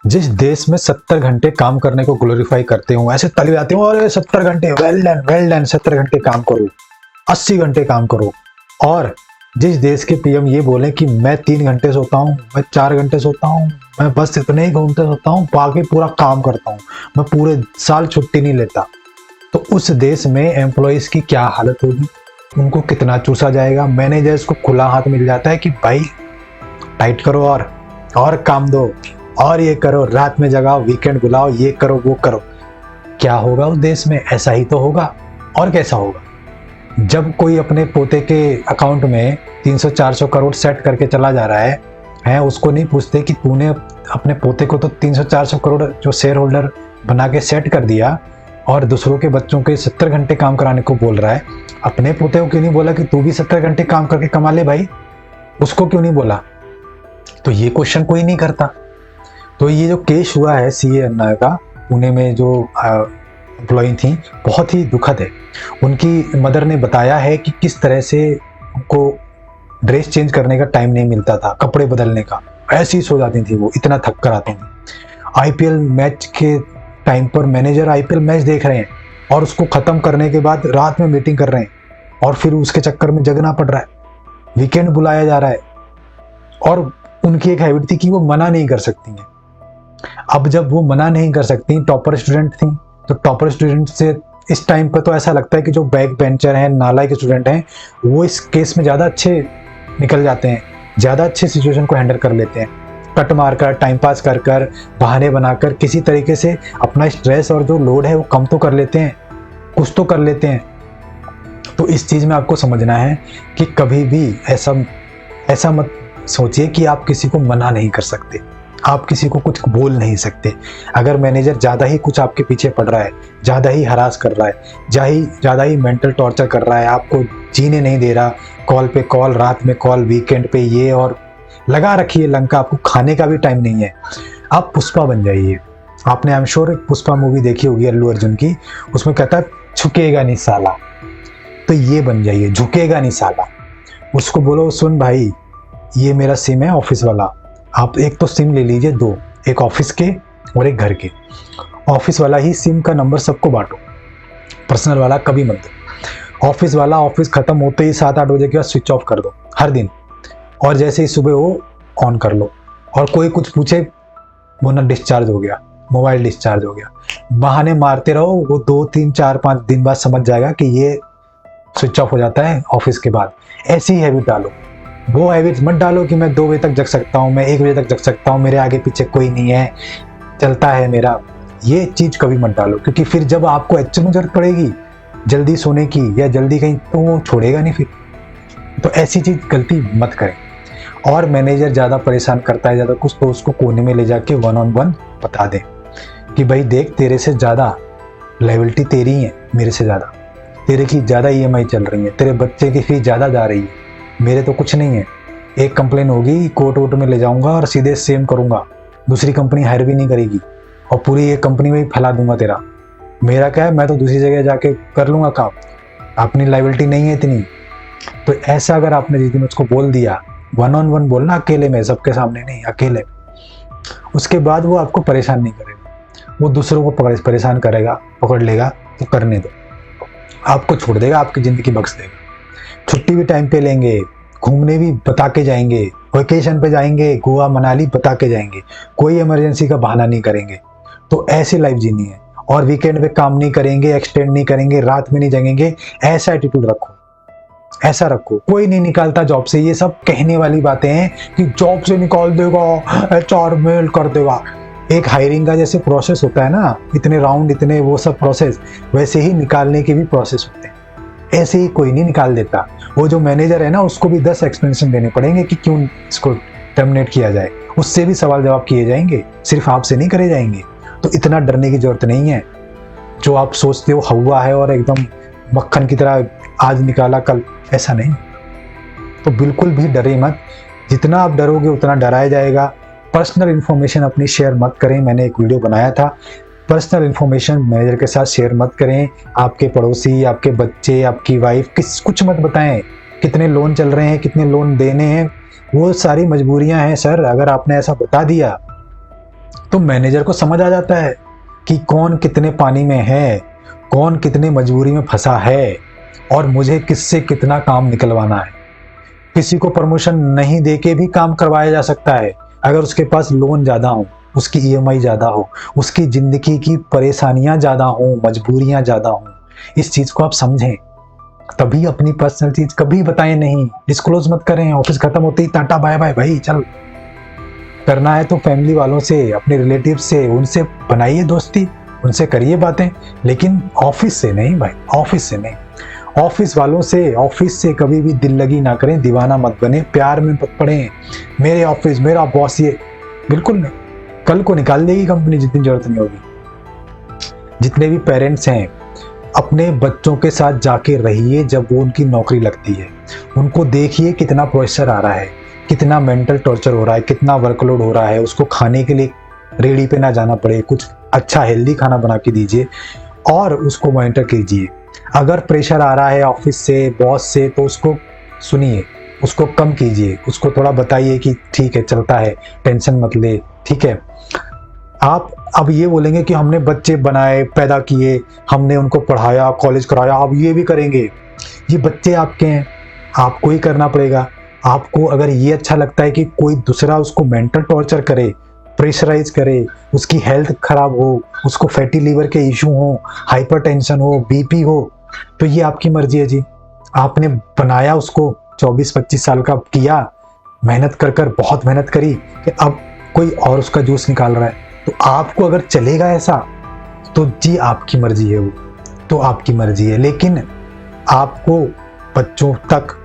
जिस देश में 70 घंटे काम करने को ग्लोरीफाई करते हो, ऐसे ताली बजाते हो, अरे 70 घंटे, वेल डन, 70 घंटे काम करो, 80 घंटे काम करो। और जिस देश के पीएम ये बोले कि मैं 3 घंटे सोता हूँ, मैं 4 घंटे सोता हूँ, मैं बस इतने ही घंटे सोता हूँ, बाकी पूरा काम करता हूँ, मैं पूरे साल छुट्टी नहीं लेता, तो उस देश में एम्प्लॉयज़ की क्या हालत होगी, उनको कितना चूसा जाएगा। मैनेजर्स को खुला हाथ मिल जाता है कि भाई टाइट करो और काम दो, और ये करो, रात में जगाओ, वीकेंड बुलाओ, ये करो वो करो। क्या होगा उस देश में? ऐसा ही तो होगा। और कैसा होगा? जब कोई अपने पोते के अकाउंट में 300-400 करोड़ सेट करके चला जा रहा है, उसको नहीं पूछते कि तूने अपने पोते को तो 300-400 करोड़ जो शेयर होल्डर बना के सेट कर दिया, और दूसरों के बच्चों के 70 घंटे काम कराने को बोल रहा है। अपने पोते को क्यों नहीं बोला कि तू भी 70 घंटे काम करके कमा ले भाई? उसको क्यों नहीं बोला? तो ये क्वेश्चन कोई नहीं करता। तो ये जो केस हुआ है सीए अन्ना का, पुणे में जो एम्प्लॉई थी, बहुत ही दुखद है। उनकी मदर ने बताया है कि किस तरह से उनको ड्रेस चेंज करने का टाइम नहीं मिलता था, कपड़े बदलने का, ऐसी सो जाती थी वो, इतना थक कर आती थी। आईपीएल मैच के टाइम पर मैनेजर आईपीएल मैच देख रहे हैं और उसको ख़त्म करने के बाद रात में मीटिंग कर रहे हैं, और फिर उसके चक्कर में जगना पड़ रहा है, वीकेंड बुलाया जा रहा है। और उनकी एक हैबिट थी कि वो मना नहीं कर सकती हैं। अब जब वो मना नहीं कर सकती, टॉपर स्टूडेंट थी, तो टॉपर स्टूडेंट से इस टाइम पर तो ऐसा लगता है कि जो बैक बेंचर हैं, नालायक स्टूडेंट हैं, वो इस केस में ज़्यादा अच्छे निकल जाते हैं, ज़्यादा अच्छे सिचुएशन को हैंडल कर लेते हैं। कट मार कर, टाइम पास कर कर, बहाने बनाकर किसी तरीके से अपना स्ट्रेस और जो लोड है वो कम तो कर लेते हैं, कुछ तो कर लेते हैं। तो इस चीज़ में आपको समझना है कि कभी भी ऐसा मत सोचिए कि आप किसी को मना नहीं कर सकते, आप किसी को कुछ बोल नहीं सकते। अगर मैनेजर ज़्यादा ही कुछ आपके पीछे पड़ रहा है, ज़्यादा ही हरास कर रहा है, ज़्यादा ही मेंटल टॉर्चर कर रहा है, आपको जीने नहीं दे रहा, कॉल पे कॉल, रात में कॉल, वीकेंड पे ये, और लगा रखी है लंका, आपको खाने का भी टाइम नहीं है, आप पुष्पा बन जाइए। आपने I am sure Pushpa movie देखी होगी अल्लू अर्जुन की, उसमें कहता है झुकेगा नहीं साला, तो ये बन जाइए, झुकेगा नहीं साला। उसको बोलो सुन भाई, ये मेरा सिम है ऑफिस वाला, आप एक तो सिम ले लीजिए, 2, एक ऑफिस के और एक घर के। ऑफिस वाला ही सिम का नंबर सबको बांटो, पर्सनल वाला कभी मत दो। ऑफिस वाला ऑफिस खत्म होते ही 7-8 बजे के बाद स्विच ऑफ कर दो हर दिन, और जैसे ही सुबह हो ऑन कर लो। और कोई कुछ पूछे, वो ना डिस्चार्ज हो गया, मोबाइल डिस्चार्ज हो गया, बहाने मारते रहो, वो 2, 3, 4, 5 दिन बाद समझ जाएगा कि ये स्विच ऑफ हो जाता है ऑफिस के बाद। ऐसी हैबिट डालो। वो हैबिट मत डालो कि मैं 2 बजे तक जग सकता हूँ, मैं 1 बजे तक जग सकता हूँ, मेरे आगे पीछे कोई नहीं है, चलता है मेरा। ये चीज़ कभी मत डालो, क्योंकि फिर जब आपको एक्चुअल में जरूरत पड़ेगी जल्दी सोने की या जल्दी कहीं, तो वो छोड़ेगा नहीं फिर। तो ऐसी चीज़ गलती मत करें। और मैनेजर ज़्यादा परेशान करता है ज़्यादा कुछ, तो उसको कोने में ले जाके 1-on-1 बता दें कि भाई देख, तेरे से ज़्यादा लायबिलिटी तेरी है, मेरे से ज़्यादा, तेरे की ज़्यादा EMI चल रही है, तेरे बच्चे की फीस ज़्यादा जा रही है, मेरे तो कुछ नहीं है। एक कंप्लेन होगी, कोर्ट वोट में ले जाऊंगा और सीधे सेम करूंगा, दूसरी कंपनी हायर भी नहीं करेगी, और पूरी एक कंपनी में ही फैला दूंगा तेरा। मेरा क्या है, मैं तो दूसरी जगह जाके कर लूंगा काम, अपनी लायबिलिटी नहीं है इतनी। तो ऐसा अगर आपने जिस दिन उसको बोल दिया, 1-on-1 बोलना, अकेले में, सबके सामने नहीं, अकेले, उसके बाद वो आपको परेशान नहीं करेगा, वो दूसरों को परेशान करेगा, पकड़ लेगा, तो करने दो, आपको छोड़ देगा, आपकी ज़िंदगी बख्श देगा। छुट्टी भी टाइम पे लेंगे, घूमने भी बता के जाएंगे, वेकेशन पे जाएंगे, गोवा मनाली बता के जाएंगे, कोई इमरजेंसी का बहाना नहीं करेंगे। तो ऐसी लाइफ जीनी है। और वीकेंड पे काम नहीं करेंगे, एक्सटेंड नहीं करेंगे, रात में नहीं जगेंगे, ऐसा एटीट्यूड रखो, ऐसा रखो। कोई नहीं निकालता जॉब से, ये सब कहने वाली बातें हैं कि जॉब से निकाल देगा, HR मेल कर देगा। एक हायरिंग का जैसे प्रोसेस होता है ना, इतने राउंड, इतने वो सब प्रोसेस, वैसे ही निकालने के भी प्रोसेस होते हैं। ऐसे ही कोई नहीं निकाल देता। वो जो मैनेजर है ना, उसको भी 10 एक्सप्लेनेशन देने पड़ेंगे कि क्यों इसको टर्मिनेट किया जाए, उससे भी सवाल जवाब किए जाएंगे, सिर्फ आपसे नहीं करे जाएंगे। तो इतना डरने की जरूरत नहीं है। जो आप सोचते हो हवा है और एकदम मक्खन की तरह आज निकाला कल, ऐसा नहीं। तो बिल्कुल भी डरे मत, जितना आप डरोगे उतना डराया जाएगा। पर्सनल इन्फॉर्मेशन अपनी शेयर मत करें, मैंने एक वीडियो बनाया था, पर्सनल इन्फॉर्मेशन मैनेजर के साथ शेयर मत करें। आपके पड़ोसी, आपके बच्चे, आपकी वाइफ, कुछ मत बताएं, कितने लोन चल रहे हैं, कितने लोन देने हैं, वो सारी मजबूरियां हैं सर। अगर आपने ऐसा बता दिया तो मैनेजर को समझ आ जाता है कि कौन कितने पानी में है, कौन कितने मजबूरी में फंसा है और मुझे किससे कितना काम निकलवाना है। किसी को प्रमोशन नहीं देके भी काम करवाया जा सकता है अगर उसके पास लोन ज़्यादा हो, उसकी ईएमआई ज़्यादा हो, उसकी ज़िंदगी की परेशानियां ज़्यादा हो, मजबूरियां ज़्यादा हो। इस चीज़ को आप समझें, तभी अपनी पर्सनल चीज़ कभी बताएं नहीं, डिस्क्लोज मत करें। ऑफिस खत्म होते ही टाटा बाय बाय भाई चल। करना है तो फैमिली वालों से, अपने रिलेटिव से, उनसे बनाइए दोस्ती, उनसे करिए बातें, लेकिन ऑफिस से नहीं भाई, ऑफिस से नहीं। ऑफिस वालों से, ऑफिस से कभी भी दिल लगी ना करें, दीवाना मत बने, प्यार में मत पड़े। मेरे ऑफिस, मेरा बॉस, ये बिल्कुल नहीं। कल को निकाल देगी कंपनी, जितनी जरूरत नहीं होगी। जितने भी पेरेंट्स हैं, अपने बच्चों के साथ जाके रहिए जब वो उनकी नौकरी लगती है। उनको देखिए कितना प्रेशर आ रहा है, कितना मेंटल टॉर्चर हो रहा है, कितना वर्कलोड हो रहा है। उसको खाने के लिए रेडी पे ना जाना पड़े, कुछ अच्छा हेल्दी खाना बना के दीजिए और उसको मॉनिटर कीजिए। अगर प्रेशर आ रहा है ऑफिस से, बॉस से, तो उसको सुनिए, उसको कम कीजिए, उसको थोड़ा बताइए कि ठीक है चलता है, टेंशन मत ले, ठीक है। आप अब ये बोलेंगे कि हमने बच्चे बनाए, पैदा किए, हमने उनको पढ़ाया, कॉलेज कराया, अब ये भी करेंगे। ये बच्चे आपके हैं, आपको ही करना पड़ेगा। आपको अगर ये अच्छा लगता है कि कोई दूसरा उसको मेंटल टॉर्चर करे, प्रेशराइज करे, उसकी हेल्थ खराब हो, उसको फैटी लीवर के इशू हो, हाइपरटेंशन हो, बीपी हो, तो ये आपकी मर्जी है जी। आपने बनाया उसको, 24-25 साल का किया, मेहनत कर कर बहुत मेहनत करी, कि अब कोई और उसका जूस निकाल रहा है। तो आपको अगर चलेगा ऐसा तो जी आपकी मर्जी है, वो तो आपकी मर्जी है। लेकिन आपको बच्चों तक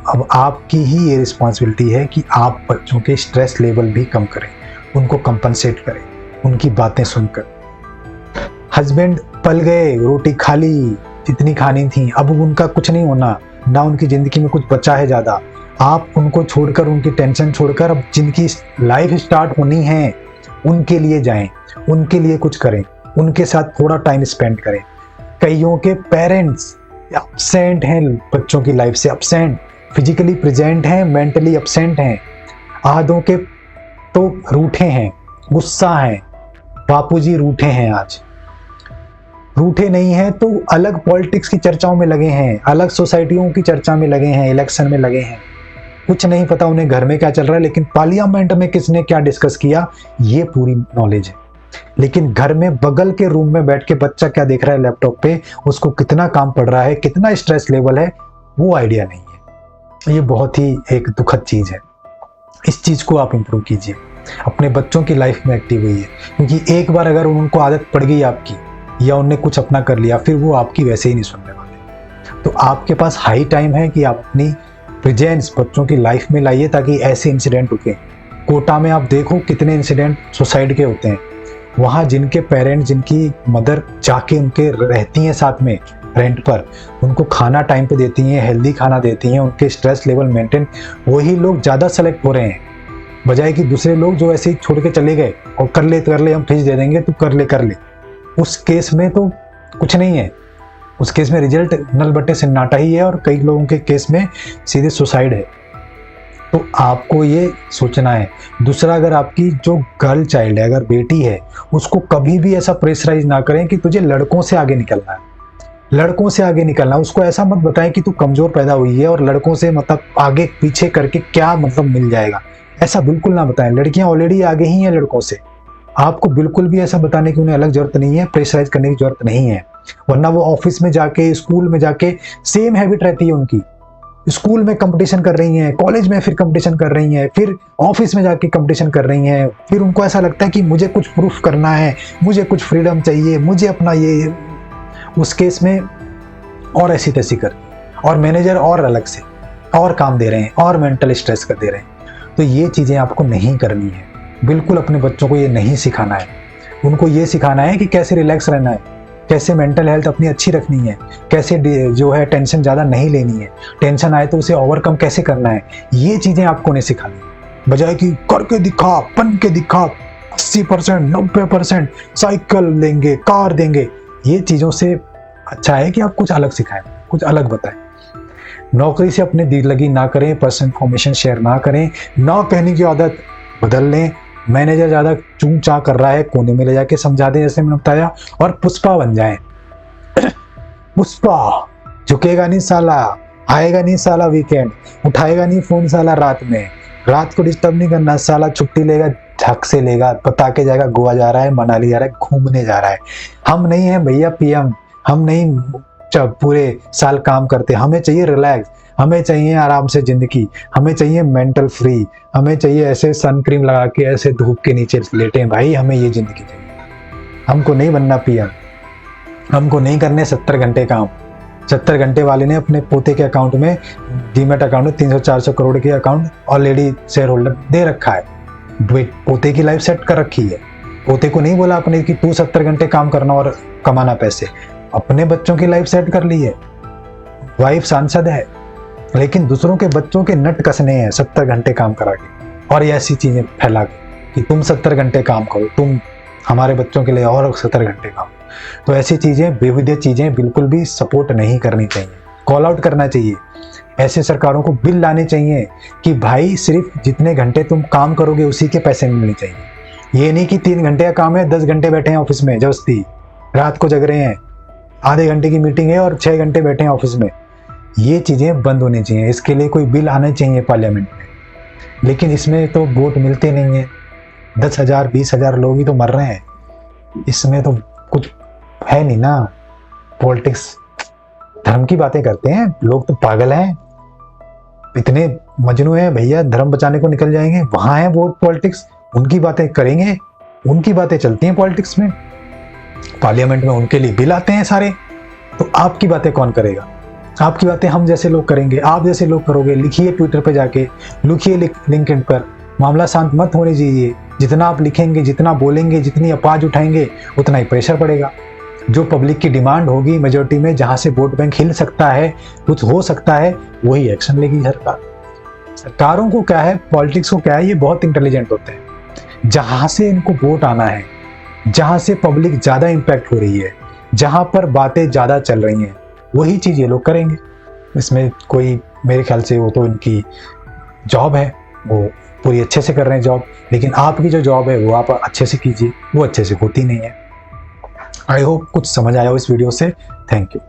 अब आपकी ही ये रिस्पॉन्सिबिलिटी है कि आप बच्चों के स्ट्रेस लेवल भी कम करें, उनको कंपनसेट करें, उनकी बातें सुनकर। हस्बैंड पल गए, रोटी खा ली जितनी खानी थी, अब उनका कुछ नहीं होना, ना उनकी ज़िंदगी में कुछ बचा है ज़्यादा। आप उनको छोड़कर, उनकी टेंशन छोड़कर, अब जिनकी लाइफ स्टार्ट होनी है उनके लिए जाएं, उनके लिए कुछ करें, उनके साथ थोड़ा टाइम स्पेंड करें। कईयों के पेरेंट्स एब्सेंट हैं बच्चों की लाइफ से, एब्सेंट, फिजिकली प्रेजेंट हैं, मेंटली एब्सेंट हैं। आधों के तो रूठे हैं, गुस्सा हैं, बापूजी रूठे हैं। आज रूठे नहीं हैं तो अलग पॉलिटिक्स की चर्चाओं में लगे हैं, अलग सोसाइटियों की चर्चा में लगे हैं, इलेक्शन में लगे हैं। कुछ नहीं पता उन्हें घर में क्या चल रहा है, लेकिन पार्लियामेंट में किसने क्या डिस्कस किया ये पूरी नॉलेज है। लेकिन घर में बगल के रूम में बैठ के बच्चा क्या देख रहा है लैपटॉप पे, उसको कितना काम पड़ रहा है, कितना स्ट्रेस लेवल है, वो आइडिया नहीं है। ये बहुत ही एक दुखद चीज़ है। इस चीज़ को आप इम्प्रूव कीजिए, अपने बच्चों की लाइफ में एक्टिव होइए, क्योंकि एक बार अगर उनको आदत पड़ गई आपकी, या उनने कुछ अपना कर लिया, फिर वो आपकी वैसे ही नहीं सुनने वाले। तो आपके पास हाई टाइम है कि आप अपनी प्रेजेंस बच्चों की लाइफ में लाइए, ताकि ऐसे इंसिडेंट रुके। कोटा में आप देखो कितने इंसिडेंट सुसाइड के होते हैं। वहाँ जिनके पेरेंट्स, जिनकी मदर जाके उनके रहती हैं साथ में रेंट पर, उनको खाना टाइम पे देती हैं, हेल्दी खाना देती हैं, उनके स्ट्रेस लेवल मेंटेन, वही लोग ज़्यादा सेलेक्ट हो रहे हैं, बजाय कि दूसरे लोग जो ऐसे ही छोड़ के चले गए और कर ले हम फ्रिज दे देंगे, तो कर ले। उस केस में तो कुछ नहीं है, उस केस में रिजल्ट नल बट्टे सन्नाटा ही है, और कई लोगों के केस में सीधे सुसाइड है। तो आपको ये सोचना है। दूसरा, अगर आपकी जो गर्ल चाइल्ड है, अगर बेटी है, उसको कभी भी ऐसा प्रेशराइज ना करें कि तुझे लड़कों से आगे निकलना है, लड़कों से आगे निकलना। उसको ऐसा मत बताएं कि तू कमजोर पैदा हुई है और लड़कों से मतलब आगे पीछे करके क्या मतलब मिल जाएगा, ऐसा बिल्कुल ना बताएं। लड़कियां ऑलरेडी आगे ही हैं लड़कों से, आपको बिल्कुल भी ऐसा बताने की उन्हें अलग जरूरत नहीं है, प्रेशराइज करने की जरूरत नहीं है। वरना वो ऑफिस में जाके, स्कूल में जाके सेम हैबिट रहती है उनकी। स्कूल में कंपटीशन कर रही हैं, कॉलेज में फिर कंपटीशन कर रही हैं, फिर ऑफिस में जाके कंपटीशन कर रही हैं। फिर उनको ऐसा लगता है कि मुझे कुछ प्रूफ करना है, मुझे कुछ फ्रीडम चाहिए, मुझे अपना ये। उस केस में और ऐसी तैसी कर, और मैनेजर और अलग से और काम दे रहे हैं, और मेंटल स्ट्रेस कर दे रहे हैं। तो ये चीज़ें आपको नहीं करनी है, बिल्कुल अपने बच्चों को ये नहीं सिखाना है। उनको ये सिखाना है कि कैसे रिलैक्स रहना है, कैसे मेंटल हेल्थ अपनी अच्छी रखनी है, कैसे जो है टेंशन ज़्यादा नहीं लेनी है, टेंशन आए तो उसे ओवरकम कैसे करना है। ये चीज़ें आपको नहीं सिखानी, बजाय कि करके दिखा, बन के दिखा, 80%, 90% साइकिल देंगे, कार देंगे। ये चीज़ों से अच्छा है कि आप कुछ अलग सिखाएं, कुछ अलग बताएं। नौकरी से अपने दिल लगी ना करें, पर्सनल इन्फॉर्मेशन शेयर ना करें, ना कहने की आदत बदल लें, मैनेजर ज़्यादा चूं चा कर रहा है, कोने में ले जाके समझा दें, जैसे मैंने बताया, और पुष्पा बन जाए। पुष्पा झुकेगा नहीं साला, आएगा नहीं साला वीकेंड, उठाएगा नहीं फोन साला रात में, रात को डिस्टर्ब नहीं करना साला, छुट्टी लेगा झक से लेगा, बता के जाएगा गोवा जा रहा है, मनाली जा रहा है, घूमने जा रहा है। हम नहीं है भैया पीएम, हम नहीं पूरे साल काम करते, हमें चाहिए रिलैक्स, हमें चाहिए आराम से जिंदगी, हमें चाहिए मेंटल फ्री, हमें चाहिए ऐसे सन क्रीम लगा के ऐसे धूप के नीचे लेटे भाई, हमें ये जिंदगी चाहिए। हमको नहीं बनना पीएम, हमको नहीं करने 70 घंटे काम। 70 घंटे वाले ने अपने पोते के अकाउंट में, डीमेट अकाउंट में 300-400 करोड़ के अकाउंट ऑलरेडी शेयर होल्डर दे रखा है, पोते की लाइफ सेट कर रखी है। पोते को नहीं बोला अपने कि तू 70 घंटे काम करना और कमाना पैसे, अपने बच्चों की लाइफ सेट कर ली है। वाइफ सांसद है, लेकिन दूसरों के बच्चों के नट कसने हैं 70 घंटे काम करा के, और ऐसी चीजें फैला के कि तुम 70 घंटे काम करो, तुम हमारे बच्चों के लिए और 70 घंटे काम। तो ऐसी चीजें, बेहुदे चीजें बिल्कुल भी सपोर्ट नहीं करनी चाहिए, कॉल आउट करना चाहिए। ऐसे सरकारों को बिल लाने चाहिए कि भाई सिर्फ जितने घंटे तुम काम करोगे उसी के पैसे मिलने चाहिए। ये नहीं कि 3 घंटे का काम है, 10 घंटे बैठे हैं ऑफिस में जबरदस्ती, रात को जग रहे हैं, आधे घंटे की मीटिंग है और 6 घंटे बैठे हैं ऑफिस में। ये चीजें बंद होनी चाहिए, इसके लिए कोई बिल आना चाहिए पार्लियामेंट में। लेकिन इसमें तो वोट मिलते नहीं है, 10,000 20,000 लोग ही तो मर रहे हैं, इसमें तो कुछ है नहीं ना। पॉलिटिक्स धर्म की बातें करते हैं लोग, तो पागल हैं, इतने मजनू हैं भैया, धर्म बचाने को निकल जाएंगे, वहां है वोट पॉलिटिक्स, उनकी बातें करेंगे, उनकी बातें चलती हैं पॉलिटिक्स में, पार्लियामेंट में उनके लिए बिल आते हैं सारे। तो आपकी बातें कौन करेगा? आपकी बातें हम जैसे लोग करेंगे, आप जैसे लोग करोगे। लिखिए ट्विटर पे जाके, लिखिए लिंक्डइन पर, मामला शांत मत होने दीजिए। जितना आप लिखेंगे, जितना बोलेंगे, जितनी आवाज उठाएंगे, उतना ही प्रेशर पड़ेगा। जो पब्लिक की डिमांड होगी मेजोरिटी में, जहां से वोट बैंक हिल सकता है, कुछ हो सकता है, वही एक्शन लेगी सरकार। सरकारों को क्या है, पॉलिटिक्स को क्या है, ये बहुत इंटेलिजेंट होते हैं। जहां से इनको वोट आना है, जहां से पब्लिक ज्यादा इंपैक्ट हो रही है, जहां पर बातें ज्यादा चल रही हैं, वही चीज ये लोग करेंगे। इसमें कोई, मेरे ख्याल से वो तो इनकी जॉब है, वो पूरी अच्छे से कर रहे हैं जॉब। लेकिन आपकी जो जॉब है वो आप अच्छे से कीजिए, वो अच्छे से होती नहीं है। आई होप कुछ समझ आया हो इस वीडियो से। Thank you.